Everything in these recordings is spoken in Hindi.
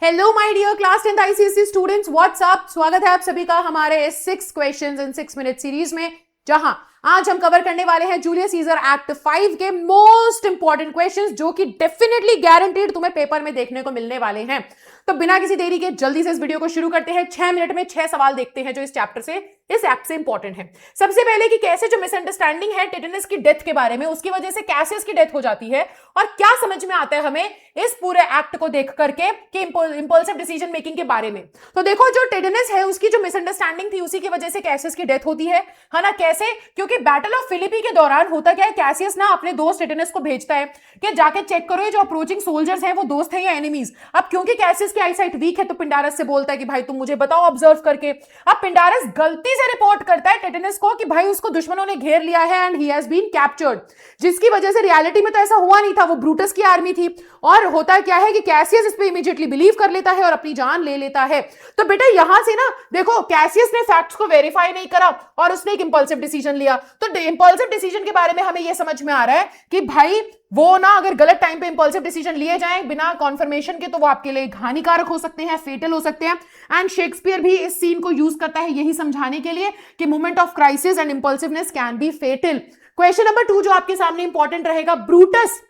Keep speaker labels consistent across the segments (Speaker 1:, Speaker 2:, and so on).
Speaker 1: Hello my dear class 10th ICSE students, what's up. स्वागत है आप सभी का हमारे 6 क्वेश्चंस इन 6 मिनट सीरीज में, जहां आज हम कवर करने वाले हैं जूलियस सीजर एक्ट 5 के मोस्ट इंपॉर्टेंट क्वेश्चंस, जो कि डेफिनेटली गारंटीड तुम्हें पेपर में देखने को मिलने वाले हैं। तो बिना किसी देरी के जल्दी से इस वीडियो को शुरू करते हैं। 6 मिनट में 6 सवाल देखते हैं जो इस चैप्टर से, इस एक्ट से इंपॉर्टेंट है। सबसे पहले कि कैसे जो मिसअंडरस्टैंडिंग है टिटेनस की डेथ के बारे में, उसकी वजह से कैसियस की डेथ हो जाती है, और क्या समझ में आता है हमें इस पूरे एक्ट को देख करके कि इंपल्सिव डिसीजन मेकिंग के बारे में। तो देखो, जो टिटेनस है उसकी जो मिसअंडरस्टैंडिंग थी उसी की वजह से कैसियस की डेथ होती है ना। कैसे? क्योंकि बैटल ऑफ फिलिपी के दौरान होता क्या है, कैसियस ना अपने दोस्त टिटेनस को भेजता है कि जाके चेक करो ये जो अप्रोचिंग सोल्जर्स हैं वो दोस्त हैं या एनिमीज। अब क्योंकि कैसियस की आईसाइट वीक है तो पिंडारस से बोलता है कि भाई तुम मुझे बताओ ऑब्जर्व करके। अब पिंडारस गलती से रिपोर्ट करता है टिटेनस को कि भाई उसको दुश्मनों ने घेर लिया है and he has been captured, जिसकी वजह से रियलिटी में तो ऐसा हुआ नहीं था, वो ब्रूटस की आर्मी थी। और होता क्या है कि कैसियस इस पे इमीडिएटली बिलीव कर लेता है और अपनी जान ले लेता है। तो बेटा यहां से ना देखो, कैसियस ने फैक्ट्स को वेरीफाई नहीं करा और उसने एक इंपल्सिव डिसीजन लिया। तो इंपल्सिव डिसीजन के बारे में हमें यह समझ में आ रहा है कि भाई वो ना अगर गलत टाइम पे इंपल्सिव डिसीजन लिए जाएं बिना कॉन्फर्मेशन के, तो वो आपके लिए हानिकारक हो सकते हैं, फेटल हो सकते हैं। एंड शेक्सपियर भी इस सीन को यूज करता है यही समझाने के लिए कि moment of crisis and impulsiveness can be fatal. Question number 2 जो आपके सामने इंपॉर्टेंट रहेगा, ब्रूटस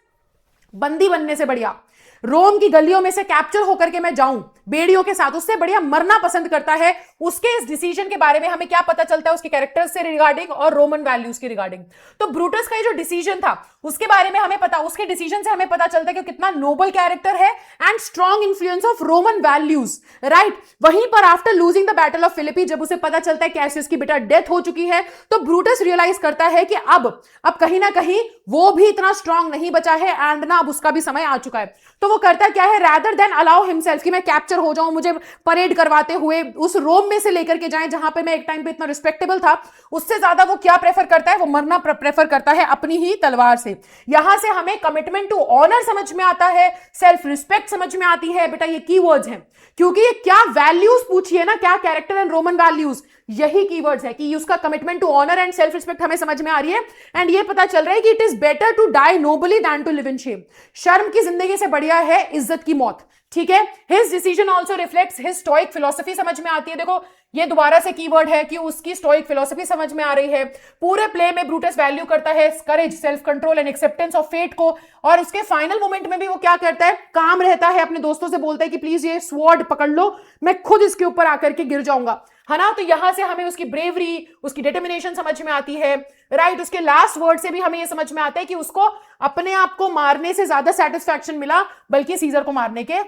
Speaker 1: बंदी बनने से बढ़िया रोम की गलियों में से कैप्चर होकर के मैं जाऊं बेड़ियों के साथ, उससे बढ़िया मरना पसंद करता है। उसके इस डिसीजन के बारे में हमें क्या पता चलता है, उसके कैरेक्टर्स से रिगार्डिंग और रोमन वैल्यूज के रिगार्डिंग। तो ब्रूटस का ये जो डिसीजन था उसके बारे में हमें पता, उसके डिसीजन से हमें पता चलता है कि कितना नोबल कैरेक्टर है and strong influence of Roman values, right. वहीं पर after losing the battle of Philippi, जब उसे पता चलता है कैसियस की बेटा डेथ हो चुकी है, तो ब्रूटस रियलाइज करता है कि अब कहीं ना कहीं वो भी इतना स्ट्रॉन्ग नहीं बचा है एंड ना अब उसका भी समय आ चुका है। तो वो करता क्या है, rather than allow himself कि मैं कैप्चर हो जाऊं, मुझे परेड करवाते हुए उस रोम में से लेकर के जाएं जहां पे मैं एक टाइम पे इतना रिस्पेक्टेबल था, उससे ज्यादा वो क्या प्रेफर करता है, वो मरना प्रेफर करता है अपनी ही तलवार से। यहां से हमें कमिटमेंट टू ऑनर समझ में आता है, सेल्फ रिस्पेक्ट समझ में आती है। बेटा ये कीवर्ड्स हैं, क्योंकि ये क्या वैल्यूज पूछी है ना, क्या कैरेक्टर एंड रोमन वैल्यूज, यही कीवर्ड्स है कि उसका commitment to honour and self respect हमें समझ में आ रही है। एंड ये पता चल रहा है कि it is better to die nobly than to live in shame, शर्म की जिंदगी से बढ़िया है इज्जत की मौत, ठीक है। His decision also reflects his stoic philosophy समझ में आती है। देखो ये दोबारा से कीवर्ड है कि उसकी स्टोइक फिलोसफी समझ में आ रही है। पूरे प्ले में ब्रूटस वैल्यू करता है courage, self control and acceptance of fate को, और उसके फाइनल मोमेंट में भी वो क्या करता है, काम रहता है, अपने दोस्तों से बोलता है कि प्लीज ये स्वॉर्ड पकड़ लो, मैं खुद इसके ऊपर आकर के गिर जाऊंगा, है ना। तो यहां से हमें उसकी ब्रेवरी, उसकी डिटर्मिनेशन समझ में आती है, राइट। उसके लास्ट वर्ड से भी हमें यह समझ में आता है कि उसको अपने आप को मारने से ज्यादा सेटिस्फैक्शन मिला बल्कि सीजर को मारने के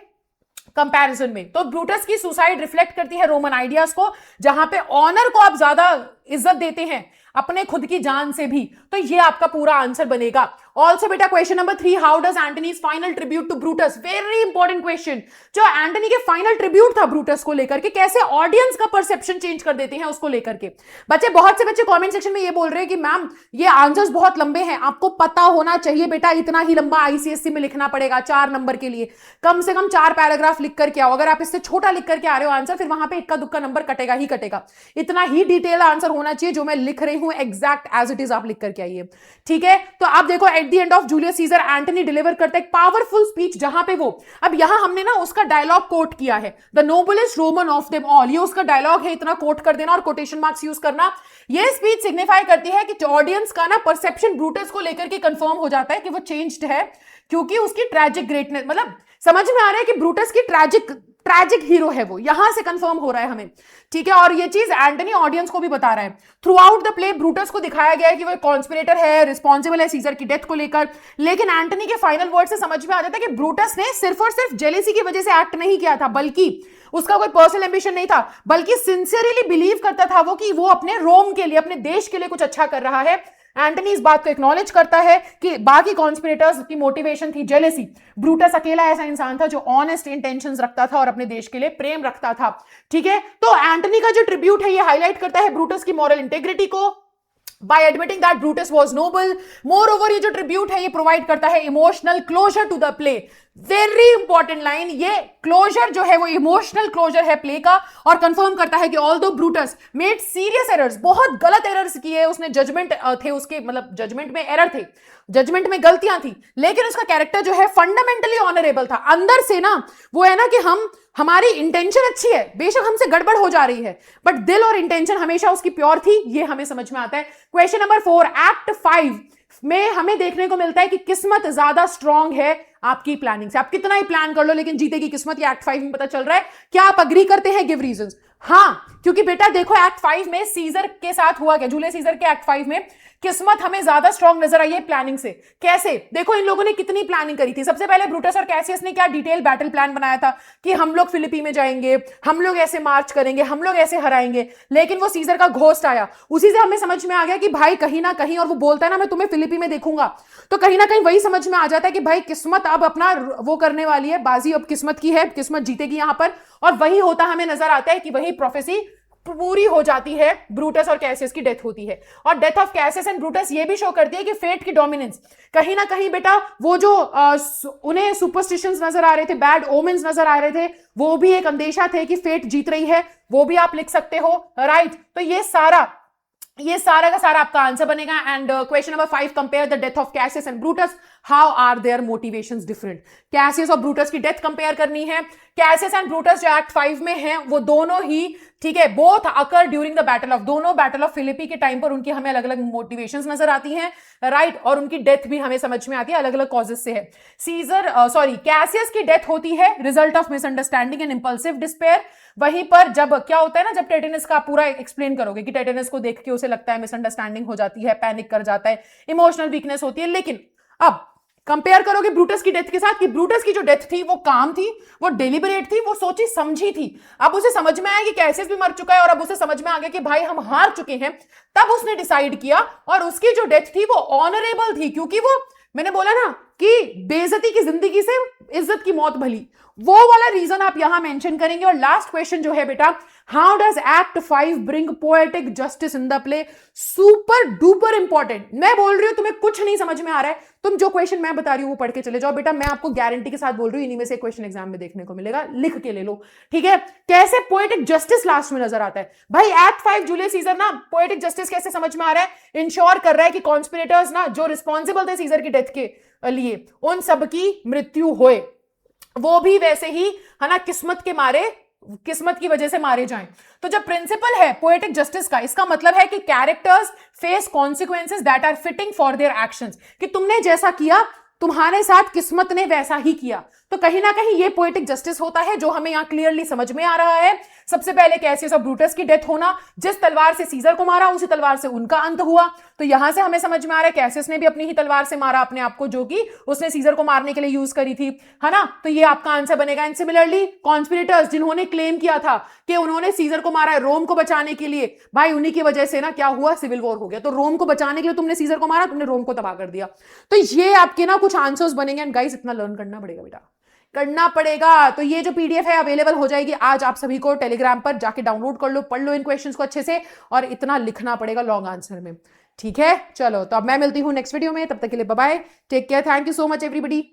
Speaker 1: कंपैरिजन में। तो ब्रूटस की सुसाइड रिफ्लेक्ट करती है रोमन आइडियाज को, जहां पे ऑनर को आप ज्यादा इज्जत देते हैं अपने खुद की जान से भी। तो ये आपका पूरा आंसर बनेगा। ऑल्सो बेटा question number 3, how does Antony's final tribute to Brutus, very important question. जो एंटनी के फाइनल ट्रिब्यूट था ब्रूटस को लेकर के, कैसे ऑडियंस का परसेप्शन चेंज कर देते हैं उसको लेकर के। बहुत से बच्चे कमेंट सेक्शन में ये बोल रहे हैं कि मैम ये आंसर्स बहुत लंबे हैं, आपको पता होना चाहिए बेटा इतना ही लंबा आईसीएससी में लिखना पड़ेगा 4 नंबर के लिए, कम से कम 4 पैराग्राफ लिख करके आओ। अगर आप इससे छोटा लिख करके आ रहे हो आंसर, फिर वहां पे इक्का दुक्का नंबर कटेगा ही कटेगा। इतना ही डिटेल आंसर होना चाहिए जो मैं लिख रही हूं, एग्जैक्ट एज इट इज आप लिख करके आइए, ठीक है। तो आप देखो at the end of Julius Caesar Antony deliver करता है एक पावरफुल स्पीच, जहां पे वो, अब यहां हमने ना उसका डायलॉग कोट किया है, the noblest Roman of them all, ये उसका डायलॉग है, इतना कोट कर देना और कोटेशन मार्क्स यूज करना। ये स्पीच सिग्निफाई करती है कि ऑडियंस का ना परसेप्शन ब्रूटस को लेकर के कंफर्म हो जाता है कि वो चेंज्ड है, क्योंकि उसकी ट्रैजिक ग्रेटनेस, मतलब समझ में आ रहा है कि ब्रूटस की ट्रैजिक हीरो है वो, यहां से कंफर्म हो रहा है हमें, ठीक है। और ये चीज एंटनी ऑडियंस को भी बता रहा है। Through out the play Brutus को दिखाया गया है कि वो कॉन्स्पिरेटर है, रिस्पॉन्सिबल है सीजर की डेथ को लेकर, लेकिन एंटनी के फाइनल वर्ड से समझ में आ जाता है कि ब्रूटस ने सिर्फ और सिर्फ जेलेसी की वजह से एक्ट नहीं किया था, बल्कि उसका कोई पर्सनल एम्बिशन नहीं था, बल्कि सिंसियरली बिलीव करता था वो कि वो अपने रोम के लिए, अपने देश के लिए कुछ अच्छा कर रहा है। एंटनी इस बात को एक्नॉलेज करता है कि बाकी कॉन्स्पिरेटर्स की मोटिवेशन थी जेलेसी, ब्रूटस अकेला ऐसा इंसान था जो ऑनेस्ट इंटेंशंस रखता था और अपने देश के लिए प्रेम रखता था, ठीक है। तो एंटनी का जो ट्रिब्यूट है ये हाईलाइट करता है ब्रूटस की मॉरल इंटेग्रिटी को, by admitting that Brutus was noble. Moreover, ये जो ट्रिब्यूट है ये प्रोवाइड करता है emotional closure to the play, very important line, ये क्लोजर जो है वो इमोशनल क्लोजर है प्ले का, और कंफर्म करता है कि although Brutus made serious errors, बहुत गलत एरर्स किए, उसने जजमेंट थे उसके, मतलब जजमेंट में एरर थे, जजमेंट में गलतियां थी, लेकिन उसका कैरेक्टर जो है फंडामेंटली ऑनरेबल था। अंदर से ना वो है ना कि हमारी इंटेंशन अच्छी है, बेशक हमसे गड़बड़ हो जा रही है, बट दिल और इंटेंशन हमेशा उसकी प्योर थी, ये हमें समझ में आता है। क्वेश्चन नंबर 4, एक्ट 5 में हमें देखने को मिलता है कि किस्मत ज्यादा स्ट्रांग है आपकी प्लानिंग से। आप कितना ही प्लान कर लो, लेकिन जीतेगी किस्मत, ये एक्ट 5 में पता चल रहा है। क्या आप अग्री करते हैं? Give reasons. हाँ, क्योंकि बेटा देखो एक्ट 5 में सीजर के साथ हुआ क्या, जूलियस सीजर के एक्ट 5 में किस्मत हमें ज्यादा स्ट्रांग नजर आई है प्लानिंग से। कैसे? देखो इन लोगों ने कितनी प्लानिंग करी थी। सबसे पहले ब्रूटस और कैसियस ने क्या डिटेल बैटल प्लान बनाया था कि हम लोग फिलिपी में जाएंगे, हम लोग ऐसे मार्च करेंगे, हम लोग ऐसे हराएंगे। लेकिन वो सीजर का घोस्ट आया, उसी से हमें समझ में आ गया कि भाई कहीं ना कहीं, और वो बोलता है ना मैं तुम्हें फिलिपी में देखूंगा, तो कहीं ना कहीं वही समझ में आ जाता है कि भाई किस्मत अब अपना वो करने वाली है, बाजी अब किस्मत की है, किस्मत जीतेगी यहां पर। और वही होता हमें नजर आता है कि वही प्रोफेसी पूरी हो जाती है, ब्रूटस और कैसियस की डेथ होती है। और death of Cassius and Brutus ये भी शो करती है कि फेट की डोमिनेंस कहीं ना कहीं बेटा, वो जो उन्हें सुपरस्टिशंस नजर आ रहे थे, बैड ओमेन्स नजर आ रहे थे, वो भी एक अंदेशा थे कि फेट जीत रही है, वो भी आप लिख सकते हो, राइट। तो ये सारा का सारा आपका आंसर बनेगा। And question number 5, compare the death of Cassius and Brutus, how are their motivations different. Cassius और ब्रूटस की डेथ कंपेयर करनी है। कैसियस एंड ब्रूटस जो एक्ट 5 में हैं, वो दोनों ही, ठीक है, both occur during the battle of Philippi के टाइम पर उनकी हमें अलग अलग मोटिवेशंस नजर आती हैं, राइट। और उनकी डेथ भी हमें समझ में आती है, अलग अलग कॉजेस से है। कैसियस की डेथ होती है result of misunderstanding and impulsive despair. वहीं पर जब क्या होता है ना, जब टेटेनस का पूरा एक्सप्लेन करोगे कि टेटेनस को देख के उसे लगता है मिसअंडरस्टैंडिंग हो जाती है, पैनिक कर जाता है, इमोशनल वीकनेस होती है। लेकिन अब कंपेयर करोगे ब्रूटस की डेथ के साथ कि ब्रूटस की जो डेथ थी वो काम थी, वो डेलिबरेट थी, वो सोची समझी थी। अब उसे समझ में आया कि कैसियस भी मर चुका है, और अब उसे समझ में आ गया कि भाई हम हार चुके हैं, तब उसने डिसाइड किया। और उसकी जो डेथ थी वो ऑनरेबल थी, क्योंकि वो, मैंने बोला ना कि बेइज्जती की जिंदगी से इज्जत की मौत भली, वो वाला रीजन आप यहां मेंशन करेंगे। और लास्ट क्वेश्चन जो है बेटा, how does act 5 bring poetic justice in the play. Super duper important. मैं बोल रही हूं तुम्हें कुछ नहीं समझ में आ रहा है, तुम जो क्वेश्चन मैं बता रही हूं वो पढ़ के चले जाओ बेटा। मैं आपको गारंटी के साथ बोल रही हूं, इन्हीं में से क्वेश्चन एग्जाम में देखने को मिलेगा, लिख के ले लो, ठीक है। कैसे पोएटिक जस्टिस लास्ट में नजर आता है भाई। एक्ट 5 जूलियस सीजर ना पोएटिक जस्टिस कैसे समझ में आ रहा है, इंश्योर कर रहा है कि कॉन्स्पिरेटर्स ना जो रिस्पॉन्सिबल थे सीजर की डेथ के लिए, उन सबकी मृत्यु होए, वो भी वैसे ही है ना, किस्मत की वजह से मारे जाएं। तो जब प्रिंसिपल है पोएटिक जस्टिस का, इसका मतलब है कि characters face consequences that are fitting for their actions, कि तुमने जैसा किया तुम्हारे साथ किस्मत ने वैसा ही किया। तो कहीं ना कहीं ये पोएटिक जस्टिस होता है जो हमें यहां क्लियरली समझ में आ रहा है। सबसे पहले कैसियस और ब्रूटस की डेथ होना, जिस तलवार से सीजर को मारा उसी तलवार से उनका अंत हुआ। तो यहां से हमें समझ में आ रहा है कैसियस ने भी अपनी ही तलवार से मारा अपने आप को, जो कि उसने सीजर को मारने के लिए यूज करी थी, है ना। तो ये आपका आंसर बनेगा। एंड सिमिलरली कॉन्स्पिरेटर्स जिन्होंने क्लेम किया था कि उन्होंने सीजर को मारा है रोम को बचाने के लिए, भाई उन्हीं की वजह से ना क्या हुआ, सिविल वॉर हो गया। तो रोम को बचाने के लिए तुमने सीजर को मारा, तुमने रोम को तबाह कर दिया। तो ये आपके ना कुछ आंसर्स बनेंगे। एंड गाइस इतना लर्न करना पड़ेगा बेटा, करना पड़ेगा। तो ये जो पीडीएफ है अवेलेबल हो जाएगी आज आप सभी को टेलीग्राम पर, जाके डाउनलोड कर लो, पढ़ लो इन क्वेश्चंस को अच्छे से, और इतना लिखना पड़ेगा लॉन्ग आंसर में, ठीक है। चलो तो अब मैं मिलती हूं नेक्स्ट वीडियो में, तब तक के लिए bye bye, take care, thank you so much everybody.